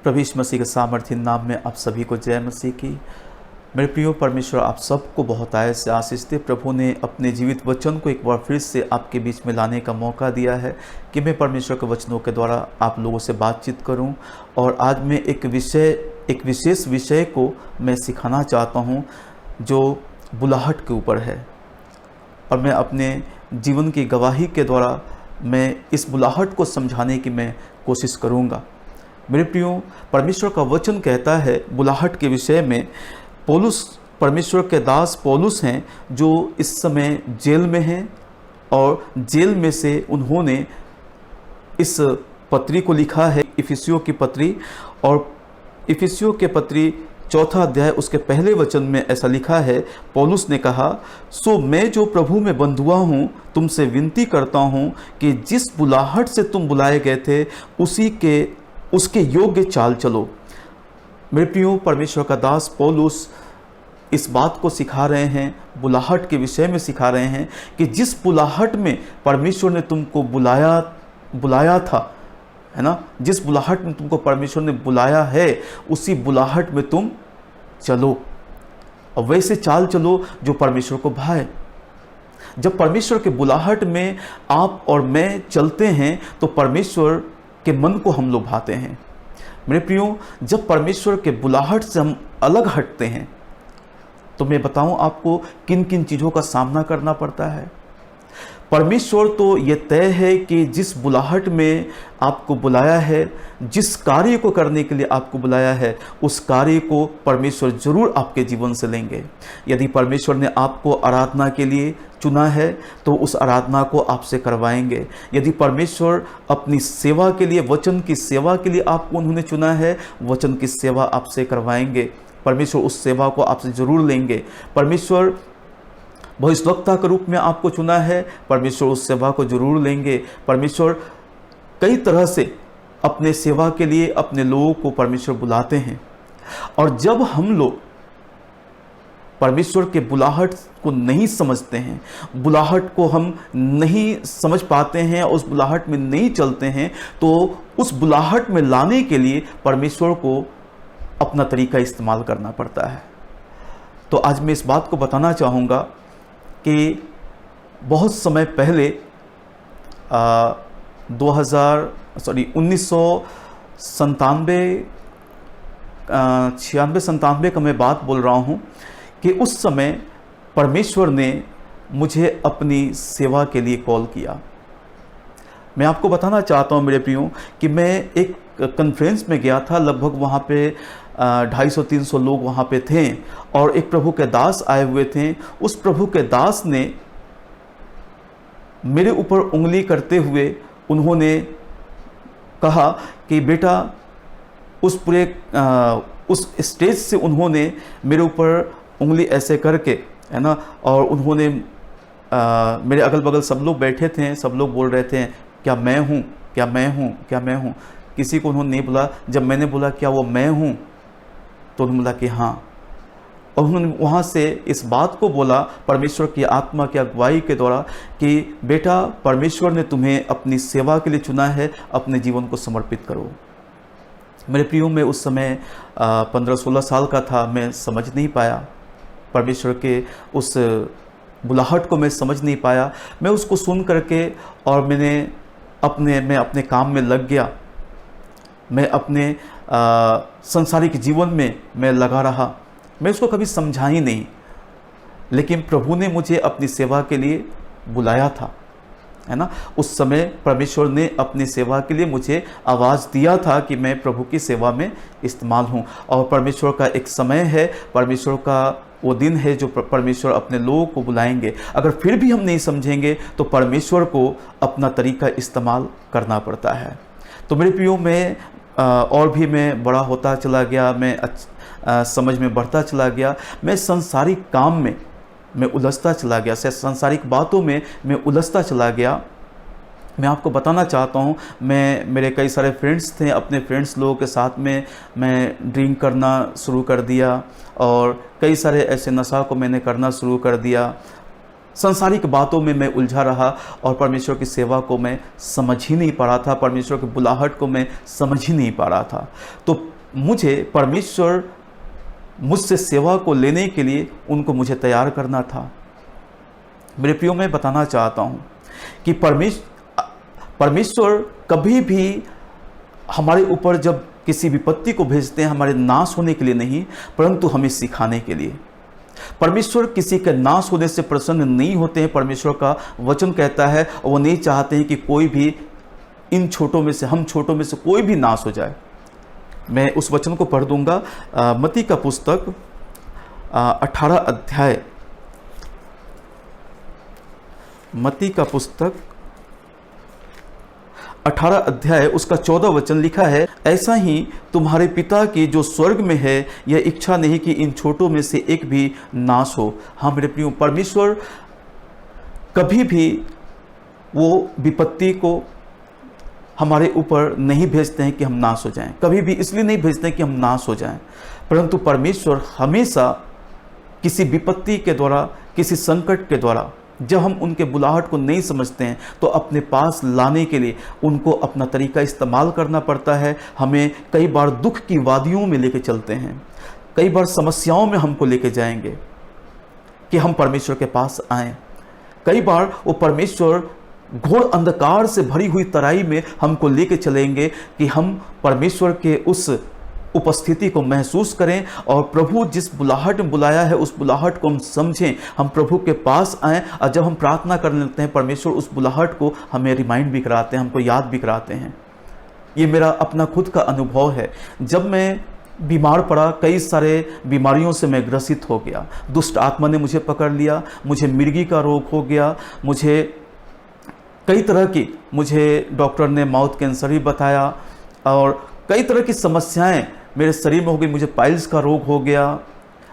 प्रभु यीशु मसीह के सामर्थ्य नाम में आप सभी को जय मसीह की। मेरे प्रियो परमेश्वर आप सबको बहुत आय से आशीष दे। प्रभु ने अपने जीवित वचन को एक बार फिर से आपके बीच में लाने का मौका दिया है कि मैं परमेश्वर के वचनों के द्वारा आप लोगों से बातचीत करूं। और आज मैं एक विशेष विषय को मैं सिखाना चाहता हूं जो बुलाहट के ऊपर है। और मैं अपने जीवन की गवाही के द्वारा मैं इस बुलाहट को समझाने की मैं कोशिश करूंगा। मेरे प्रियो परमेश्वर का वचन कहता है बुलाहट के विषय में, पौलुस परमेश्वर के दास पौलुस हैं जो इस समय जेल में हैं और जेल में से उन्होंने इस पत्री को लिखा है, इफिसियों की पत्री। और इफिसियों के पत्री 4 अध्याय उसके पहले वचन में ऐसा लिखा है, पौलुस ने कहा, सो मैं जो प्रभु में बंधुआ हूँ तुमसे विनती करता हूँ कि जिस बुलाहट से तुम बुलाए गए थे उसके योग्य चाल चलो। मेरे प्रियो परमेश्वर का दास पौलुस इस बात को सिखा रहे हैं, बुलाहट के विषय में सिखा रहे हैं कि जिस बुलाहट में परमेश्वर ने तुमको बुलाया था, है ना, जिस बुलाहट में तुमको परमेश्वर ने बुलाया है उसी बुलाहट में तुम चलो और वैसे चाल चलो जो परमेश्वर को भाए। जब परमेश्वर के बुलाहट में आप और मैं चलते हैं तो परमेश्वर के मन को हम लोग भाते हैं। मेरे प्रियो जब परमेश्वर के बुलाहट से हम अलग हटते हैं तो मैं बताऊं आपको किन किन चीज़ों का सामना करना पड़ता है। परमेश्वर तो ये तय है कि जिस बुलाहट में आपको बुलाया है, जिस कार्य को करने के लिए आपको बुलाया है, उस कार्य को परमेश्वर जरूर आपके जीवन से लेंगे। यदि परमेश्वर ने आपको आराधना के लिए चुना है तो उस आराधना को आपसे करवाएंगे। यदि परमेश्वर अपनी सेवा के लिए, वचन की सेवा के लिए आपको उन्होंने चुना है, वचन की सेवा आपसे करवाएंगे। परमेश्वर उस सेवा को आपसे जरूर लेंगे। परमेश्वर भविष्यवक्ता के रूप में आपको चुना है, परमेश्वर उस सेवा को जरूर लेंगे। परमेश्वर कई तरह से अपने सेवा के लिए अपने लोगों को परमेश्वर बुलाते हैं। और जब हम लोग परमेश्वर के बुलाहट को नहीं समझते हैं, बुलाहट को हम नहीं समझ पाते हैं, उस बुलाहट में नहीं चलते हैं, तो उस बुलाहट में लाने के लिए परमेश्वर को अपना तरीका इस्तेमाल करना पड़ता है। तो आज मैं इस बात को बताना चाहूँगा कि बहुत समय पहले 1996 का मैं बात बोल रहा हूँ कि उस समय परमेश्वर ने मुझे अपनी सेवा के लिए कॉल किया। मैं आपको बताना चाहता हूँ मेरे प्रियो कि मैं एक कॉन्फ्रेंस में गया था। लगभग वहाँ पे 250-300 लोग वहाँ पे थे और एक प्रभु के दास आए हुए थे। उस प्रभु के दास ने मेरे ऊपर उंगली करते हुए उन्होंने कहा कि बेटा, उस स्टेज से उन्होंने मेरे ऊपर उंगली ऐसे करके, है ना, और उन्होंने मेरे अगल बगल सब लोग बैठे थे, सब लोग बोल रहे थे क्या मैं हूँ, क्या मैं हूँ, क्या मैं हूँ। किसी को उन्होंने नहीं बोला। जब मैंने बोला क्या वो मैं हूँ तो उन्होंने बोला कि हाँ। और उन्होंने वहाँ से इस बात को बोला परमेश्वर की आत्मा की अगुवाई के द्वारा कि बेटा, परमेश्वर ने तुम्हें अपनी सेवा के लिए चुना है, अपने जीवन को समर्पित करो। मेरे प्रियो मैं उस समय 15-16 साल का था। मैं समझ नहीं पाया परमेश्वर के उस बुलाहट को, मैं समझ नहीं पाया। मैं उसको सुन करके और मैं अपने काम में लग गया। मैं अपने संसारिक जीवन में मैं लगा रहा। मैं उसको कभी समझा ही नहीं। लेकिन प्रभु ने मुझे अपनी सेवा के लिए बुलाया था, है ना। उस समय परमेश्वर ने अपनी सेवा के लिए मुझे आवाज़ दिया था कि मैं प्रभु की सेवा में इस्तेमाल हूँ। और परमेश्वर का एक समय है, परमेश्वर का वो दिन है जो परमेश्वर अपने लोगों को बुलाएंगे। अगर फिर भी हम नहीं समझेंगे तो परमेश्वर को अपना तरीका इस्तेमाल करना पड़ता है। तो मेरे प्रियो मैं और भी मैं बड़ा होता चला गया, मैं समझ में बढ़ता चला गया। मैं संसारिक काम में मैं उलझता चला गया, संसारिक बातों में मैं उलझता चला गया। मैं आपको बताना चाहता हूँ, मेरे कई सारे फ्रेंड्स थे, अपने फ्रेंड्स लोगों के साथ में मैं ड्रिंक करना शुरू कर दिया और कई सारे ऐसे नशा को मैंने करना शुरू कर दिया। संसारिक बातों में मैं उलझा रहा और परमेश्वर की सेवा को मैं समझ ही नहीं पा रहा था, परमेश्वर की बुलाहट को मैं समझ ही नहीं पा रहा था। तो मुझे परमेश्वर मुझसे सेवा को लेने के लिए उनको मुझे तैयार करना था। मेरे प्रियो, मैं बताना चाहता हूँ कि परमेश्वर कभी भी हमारे ऊपर जब किसी विपत्ति को भेजते हैं हमारे नाश होने के लिए नहीं, परंतु हमें सिखाने के लिए। परमेश्वर किसी के नाश होने से प्रसन्न नहीं होते हैं। परमेश्वर का वचन कहता है और वो नहीं चाहते हैं कि कोई भी इन छोटों में से, हम छोटों में से कोई भी नाश हो जाए। मैं उस वचन को पढ़ दूंगा। मत्ती का पुस्तक 18 अध्याय, मत्ती का पुस्तक 18 अध्याय उसका 14 वचन लिखा है, ऐसा ही तुम्हारे पिता की जो स्वर्ग में है यह इच्छा नहीं कि इन छोटों में से एक भी नाश हो। हाँ मेरे प्रियो, परमेश्वर कभी भी वो विपत्ति को हमारे ऊपर नहीं भेजते हैं कि हम नाश हो जाएं। कभी भी इसलिए नहीं भेजते हैं कि हम नाश हो जाएं, परंतु परमेश्वर हमेशा किसी विपत्ति के द्वारा, किसी संकट के द्वारा, जब हम उनके बुलाहट को नहीं समझते हैं तो अपने पास लाने के लिए उनको अपना तरीका इस्तेमाल करना पड़ता है। हमें कई बार दुख की वादियों में लेके चलते हैं, कई बार समस्याओं में हमको लेके जाएंगे कि हम परमेश्वर के पास आएं। कई बार वो परमेश्वर घोर अंधकार से भरी हुई तराई में हमको लेके चलेंगे कि हम परमेश्वर के उस उपस्थिति को महसूस करें और प्रभु जिस बुलाहट में बुलाया है उस बुलाहट को हम समझें, हम प्रभु के पास आएं। और जब हम प्रार्थना करने लगते हैं परमेश्वर उस बुलाहट को हमें रिमाइंड भी कराते हैं, हमको याद भी कराते हैं। ये मेरा अपना खुद का अनुभव है। जब मैं बीमार पड़ा, कई सारे बीमारियों से मैं ग्रसित हो गया, दुष्ट आत्मा ने मुझे पकड़ लिया, मुझे मिर्गी का रोग हो गया, मुझे कई तरह की, मुझे डॉक्टर ने माउथ कैंसर भी बताया और कई तरह की समस्याएं मेरे शरीर में हो गई। मुझे पाइल्स का रोग हो गया,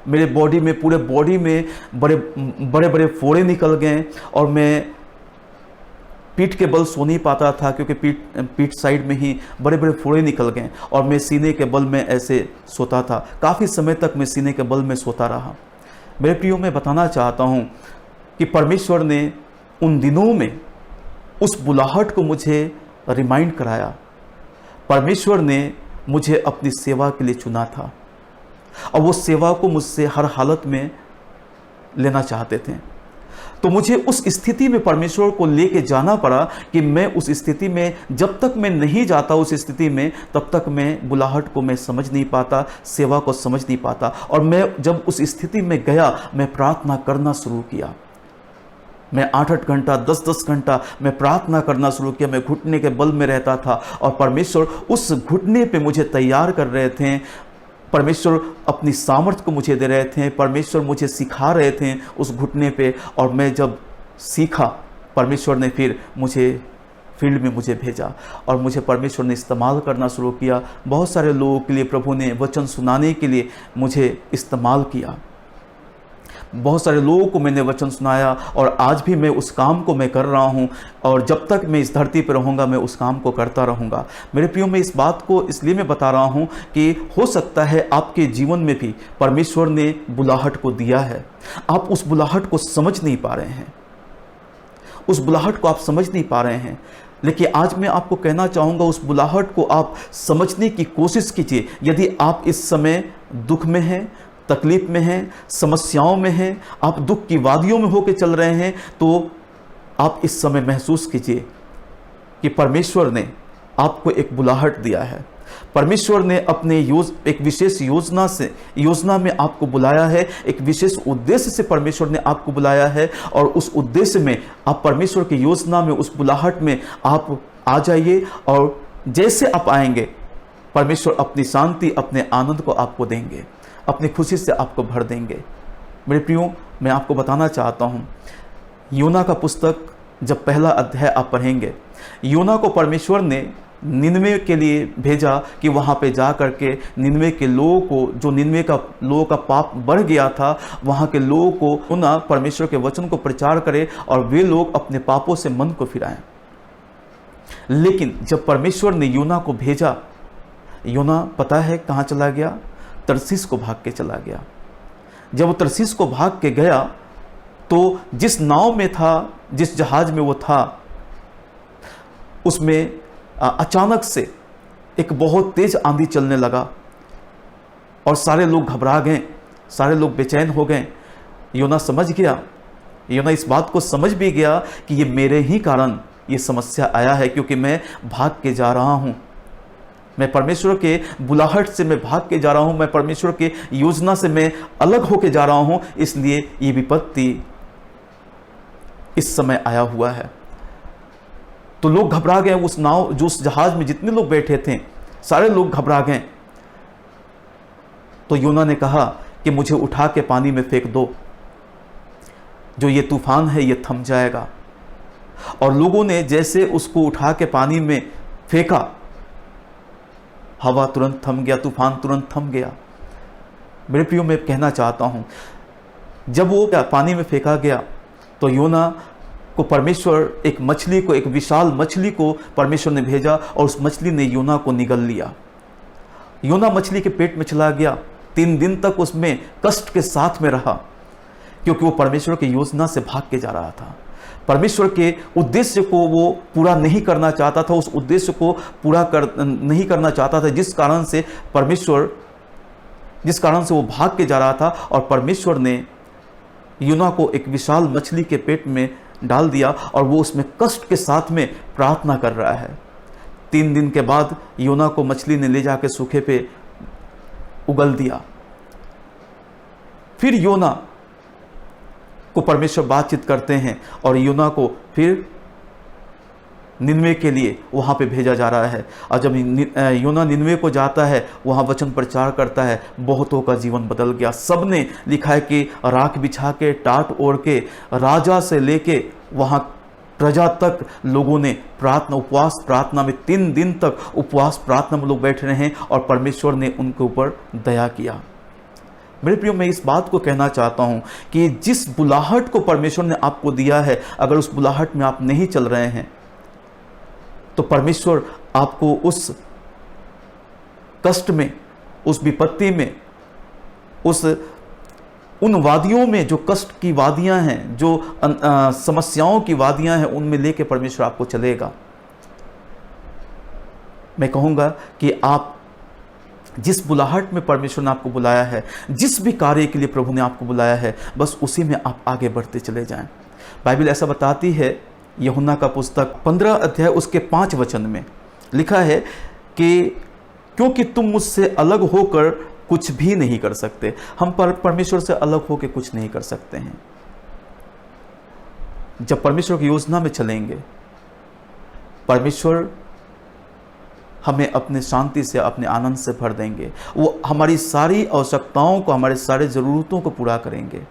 मेरे बॉडी में, पूरे बॉडी में बड़े बड़े फोड़े निकल गए और मैं पीठ के बल सो नहीं पाता था क्योंकि पीठ साइड में ही बड़े बड़े फोड़े निकल गए और मैं सीने के बल में ऐसे सोता था। काफ़ी समय तक मैं सीने के बल में सोता रहा। मेरे प्रियो, मैं बताना चाहता हूँ कि परमेश्वर ने उन दिनों में उस बुलाहट को मुझे रिमाइंड कराया। परमेश्वर ने मुझे अपनी सेवा के लिए चुना था और वो सेवा को मुझसे हर हालत में लेना चाहते थे। तो मुझे उस स्थिति में परमेश्वर को लेके जाना पड़ा कि मैं उस स्थिति में, जब तक मैं नहीं जाता उस स्थिति में, तब तक मैं बुलाहट को मैं समझ नहीं पाता, सेवा को समझ नहीं पाता। और मैं जब उस स्थिति में गया, मैं प्रार्थना करना शुरू किया। मैं 8-8 घंटा, 10-10 घंटा मैं प्रार्थना करना शुरू किया। मैं घुटने के बल में रहता था और परमेश्वर उस घुटने पे मुझे तैयार कर रहे थे। परमेश्वर अपनी सामर्थ्य को मुझे दे रहे थे, परमेश्वर मुझे सिखा रहे थे उस घुटने पे। और मैं जब सीखा, परमेश्वर ने फिर मुझे फील्ड में मुझे भेजा और मुझे परमेश्वर ने इस्तेमाल करना शुरू किया। बहुत सारे लोगों के लिए प्रभु ने वचन सुनाने के लिए मुझे इस्तेमाल किया। बहुत सारे लोगों को मैंने वचन सुनाया और आज भी मैं उस काम को मैं कर रहा हूं और जब तक मैं इस धरती पर रहूंगा मैं उस काम को करता रहूंगा। मेरे प्रियो, मैं इस बात को इसलिए मैं बता रहा हूं कि हो सकता है आपके जीवन में भी परमेश्वर ने बुलाहट को दिया है, आप उस बुलाहट को समझ नहीं पा रहे हैं, उस बुलाहट को आप समझ नहीं पा रहे हैं। लेकिन आज मैं आपको कहना चाहूँगा, उस बुलाहट को आप समझने की कोशिश कीजिए। यदि आप इस समय दुख में हैं, तकलीफ में हैं, समस्याओं में हैं, आप दुख की वादियों में होकर चल रहे हैं, तो आप इस समय महसूस कीजिए कि परमेश्वर ने आपको एक बुलाहट दिया है। परमेश्वर ने अपने एक विशेष योजना में आपको बुलाया है, एक विशेष उद्देश्य से परमेश्वर ने आपको बुलाया है और उस उद्देश्य में आप परमेश्वर की योजना में, उस बुलाहट में आप आ जाइए और जैसे आप आएंगे परमेश्वर अपनी शांति, अपने आनंद को आपको देंगे, अपनी खुशी से आपको भर देंगे। मेरे प्रियो, मैं आपको बताना चाहता हूँ, योना का पुस्तक जब पहला अध्याय आप पढ़ेंगे, योना को परमेश्वर ने निनवे के लिए भेजा कि वहाँ पे जा करके निनवे के लोगों को, जो निनवे का लोगों का पाप बढ़ गया था, वहाँ के लोगों को योना परमेश्वर के वचन को प्रचार करे और वे लोग अपने पापों से मन को फिराएं। लेकिन जब परमेश्वर ने योना को भेजा, योना पता है कहाँ चला गया? तरसीस को भाग के चला गया। जब वो तरसीस को भाग के गया तो जिस नाव में था, जिस जहाज में वो था, उसमें अचानक से एक बहुत तेज आंधी चलने लगा और सारे लोग घबरा गए, सारे लोग बेचैन हो गए। योना समझ गया, योना इस बात को समझ भी गया कि ये मेरे ही कारण ये समस्या आया है, क्योंकि मैं भाग के जा रहा हूँ, मैं परमेश्वर के बुलाहट से मैं भाग के जा रहा हूँ, मैं परमेश्वर के योजना से मैं अलग होके जा रहा हूँ, इसलिए ये विपत्ति इस समय आया हुआ है। तो लोग घबरा गए, उस नाव जो उस जहाज में जितने लोग बैठे थे सारे लोग घबरा गए। तो योना ने कहा कि मुझे उठा के पानी में फेंक दो, जो ये तूफान है ये थम जाएगा। और लोगों ने जैसे उसको उठा के पानी में फेंका, हवा तुरंत थम गया, तूफान तुरंत थम गया। मेरे प्रियो, मैं कहना चाहता हूं, जब वो पानी में फेंका गया तो योना को परमेश्वर एक मछली को, एक विशाल मछली को परमेश्वर ने भेजा और उस मछली ने योना को निगल लिया। योना मछली के पेट में चला गया, 3 दिन तक उसमें कष्ट के साथ में रहा, क्योंकि वो परमेश्वर की योजना से भाग के जा रहा था। परमेश्वर के उद्देश्य को वो पूरा नहीं करना चाहता था, उस उद्देश्य को पूरा नहीं करना चाहता था, जिस कारण से वो भाग के जा रहा था। और परमेश्वर ने योना को एक विशाल मछली के पेट में डाल दिया और वो उसमें कष्ट के साथ में प्रार्थना कर रहा है। 3 दिन के बाद योना को मछली ने ले जाकर सूखे पे उगल दिया। फिर योना को परमेश्वर बातचीत करते हैं और योना को फिर निनवे के लिए वहाँ पे भेजा जा रहा है। और जब योना निनवे को जाता है, वहाँ वचन प्रचार करता है, बहुतों का जीवन बदल गया। सब ने लिखा है कि राख बिछा के, टाट ओढ़ के, राजा से लेके वहाँ प्रजा तक लोगों ने प्रार्थना, उपवास प्रार्थना में 3 दिन तक उपवास प्रार्थना में लोग बैठे रहे और परमेश्वर ने उनके ऊपर दया किया। मेरे प्रियो, मैं इस बात को कहना चाहता हूं कि जिस बुलाहट को परमेश्वर ने आपको दिया है, अगर उस बुलाहट में आप नहीं चल रहे हैं तो परमेश्वर आपको उस कष्ट में, उस विपत्ति में, उन वादियों में, जो कष्ट की वादियां हैं, जो समस्याओं की वादियां हैं, उनमें लेके परमेश्वर आपको चलेगा। मैं कहूँगा कि आप जिस बुलाहट में परमेश्वर ने आपको बुलाया है, जिस भी कार्य के लिए प्रभु ने आपको बुलाया है, बस उसी में आप आगे बढ़ते चले जाएं। बाइबल ऐसा बताती है, यूहन्ना का पुस्तक 15 अध्याय उसके 5 वचन में लिखा है कि क्योंकि तुम मुझसे अलग होकर कुछ भी नहीं कर सकते। हम परमेश्वर से अलग होकर कुछ नहीं कर सकते हैं। जब परमेश्वर की योजना में चलेंगे, परमेश्वर हमें अपने शांति से, अपने आनंद से भर देंगे। वो हमारी सारी आवश्यकताओं को, हमारे सारे ज़रूरतों को पूरा करेंगे।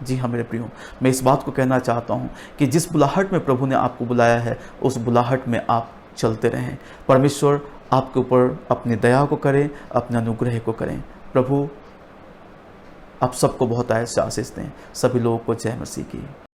जी हाँ मेरे प्रियो, मैं इस बात को कहना चाहता हूँ कि जिस बुलाहट में प्रभु ने आपको बुलाया है, उस बुलाहट में आप चलते रहें। परमेश्वर आपके ऊपर अपनी दया को करें, अपने अनुग्रह को करें। प्रभु आप सबको बहुत आशीष दें। सभी लोगों को जय मसीह की।